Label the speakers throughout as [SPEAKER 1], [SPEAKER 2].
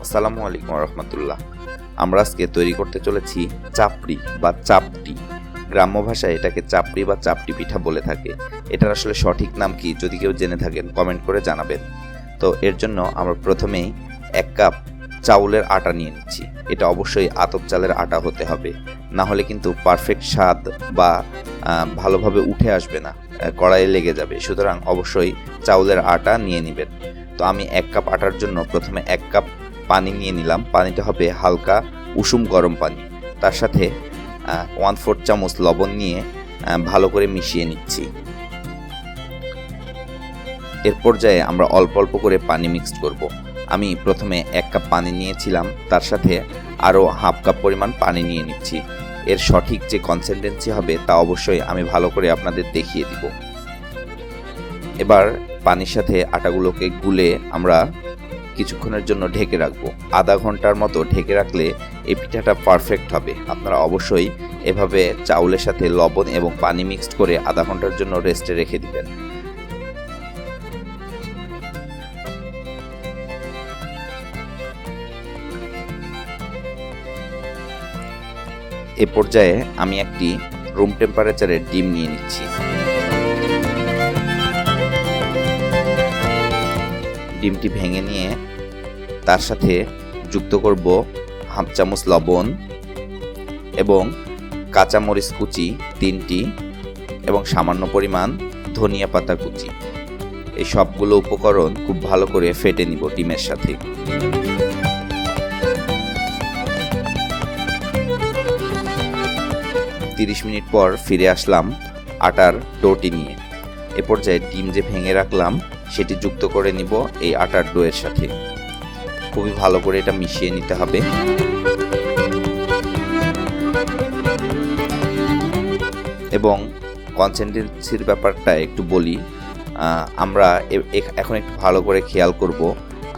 [SPEAKER 1] আসসালামু আলাইকুম রহমতুল্লাহ। আমরা আজকে তৈরি করতে চলেছি চাপড়ি বা চাপটি। গ্রাম্য ভাষায় এটাকে চাপড়ি বা চাপটি পিঠা বলে থাকে। এটার আসলে সঠিক নাম কি, যদি কেউ জেনে থাকেন কমেন্ট করে জানাবেন। তো এর জন্য আমরা প্রথমেই 1 কাপ চাউলের আটা নিয়ে নিচ্ছি। এটা অবশ্যই আতপ চালের আটা হতে হবে, না হলে কিন্তু পারফেক্ট স্বাদ বা ভালোভাবে উঠে আসবে না, কড়াইয়ে লেগে যাবে। সুতরাং অবশ্যই চাউলের আটা নিয়ে নেবেন। তো আমি 1 কাপ আটার জন্য প্রথমে 1 কাপ পানি নিয়ে নিলাম। পানিটা হবে হালকা উষুম গরম পানি। তার সাথে 1/4 চামচ লবণ নিয়ে ভালো করে মিশিয়ে নিচ্ছি। এর পর্যায়ে আমরা অল্প অল্প করে পানি মিক্সড করব। আমি প্রথমে 1 কাপ পানি নিয়েছিলাম, তার সাথে আরও হাফ কাপ পরিমাণ পানি নিয়ে নিচ্ছি। এর সঠিক যে কনসিস্টেন্সি হবে তা অবশ্যই আমি ভালো করে আপনাদের দেখিয়ে দিব। এবার পানির সাথে আটাগুলোকে গুলে আমরা কিছুক্ষণের জন্য ঢেকে রাখবো। আধা ঘন্টার মতো ঢেকে রাখলে এই পিঠাটা পারফেক্ট হবে। আপনারা অবশ্যই এভাবে চাউলের সাথে লবণ এবং পানি মিক্সড করে আধা ঘন্টার জন্য রেস্টে রেখে দিবেন। এ পর্যায়ে আমি একটি রুম টেম্পারেচারের ডিম নিয়ে নিচ্ছি। ডিমটি ভেঙে নিয়ে তার সাথে যুক্ত করব হাফ চামচ লবণ এবং কাঁচামরিচ কুচি 3টি এবং সামান্য পরিমাণ ধনিয়া পাতা কুচি। এই সবগুলো উপকরণ খুব ভালো করে ফেটে নিব ডিমের সাথে। তিরিশ মিনিট পর ফিরে আসলাম আটার ডোটি নিয়ে। এ পর্যায়ে ডিম যে ভেঙে রাখলাম সেটি যুক্ত করে নিব এই আটার ডোয়ের সাথে। খুবই ভালো করে এটা মিশিয়ে নিতে হবে। এবং কনসিস্টেন্সির ব্যাপারটা একটু বলি। আমরা এখন একটু ভালো করে খেয়াল করব।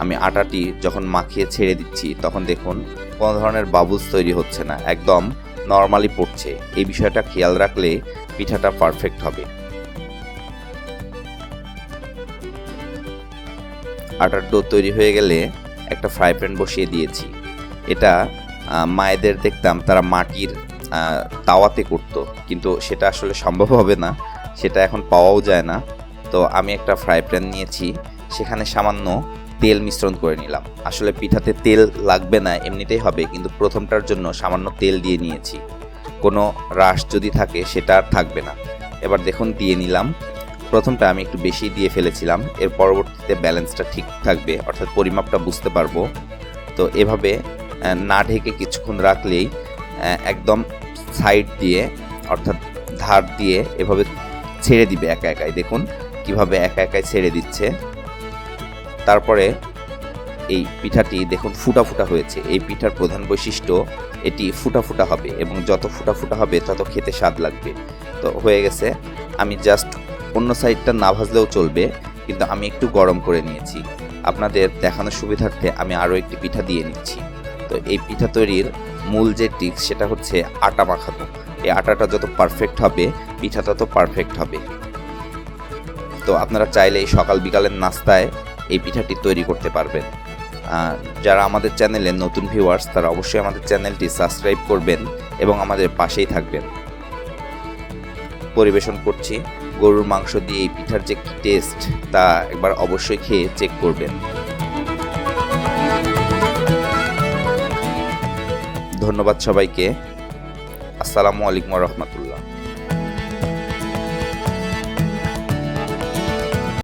[SPEAKER 1] আমি আটাটি যখন মাখিয়ে ছেড়ে দিচ্ছি তখন দেখুন কোনো ধরনের বাবলস তৈরি হচ্ছে না, একদম নর্মালি পড়ছে। এই বিষয়টা খেয়াল রাখলে পিঠাটা পারফেক্ট হবে। আটার ডো তৈরি হয়ে গেলে একটা ফ্রাই প্যান বসিয়ে দিয়েছি। এটা মায়েদের দেখতাম তারা মাটির তাওয়াতে করতো, কিন্তু সেটা আসলে সম্ভব হবে না, সেটা এখন পাওয়াও যায় না। তো আমি একটা ফ্রাই প্যান নিয়েছি, সেখানে সামান্য তেল মিশ্রণ করে নিলাম। আসলে পিঠাতে তেল লাগবে না, এমনিতেই হবে, কিন্তু প্রথমটার জন্য সামান্য তেল দিয়ে নিয়েছি। কোনো রাশ যদি থাকে সেটা আর থাকবে না। এবার দেখুন দিয়ে নিলাম। প্রথমটা আমি একটু বেশি দিয়ে ফেলেছিলাম, এর পরবর্তীতে ব্যালেন্সটা ঠিক থাকবে, অর্থাৎ পরিমাপটা বুঝতে পারবো। তো এভাবে না ঢেকে কিছুক্ষণ রাখলেই একদম সাইড দিয়ে অর্থাৎ ধার দিয়ে এভাবে ছেড়ে দিবে একা একাই। দেখুন কিভাবে একা একাই ছেড়ে দিচ্ছে। তারপরে এই পিঠাটি দেখুন ফুটা ফুটা হয়েছে। এই পিঠার প্রধান বৈশিষ্ট্য এটি ফুটা ফুটা হবে, এবং যত ফুটা ফুটা হবে তত খেতে স্বাদ লাগবে। তো হয়ে গেছে। আমি জাস্ট অন্য সাইডটা না ভাজলেও চলবে, কিন্তু আমি একটু গরম করে নিয়েছি। আপনাদের দেখানোর সুবিধার্থে আমি আরও একটি পিঠা দিয়ে নিচ্ছি। তো এই পিঠা তৈরির মূল যে টিক্স সেটা হচ্ছে আটা মাখানো। এই আটাটা যত পারফেক্ট হবে পিঠা তত পারফেক্ট হবে। তো আপনারা চাইলে এই সকাল বিকালের নাস্তায় এই পিঠাটি তৈরি করতে পারবেন। যারা আমাদের চ্যানেলে নতুন ভিউয়ার্স তারা অবশ্যই আমাদের চ্যানেলটি সাবস্ক্রাইব করবেন এবং আমাদের পাশেই থাকবেন। পরিবেশন করছি গরুর মাংস দিয়ে। এই পিঠার যে টেস্ট তা একবার অবশ্যই খেয়ে চেক করবেন। ধন্যবাদ সবাইকে। আসসালামু আলাইকুম রহমতুল্লাহ।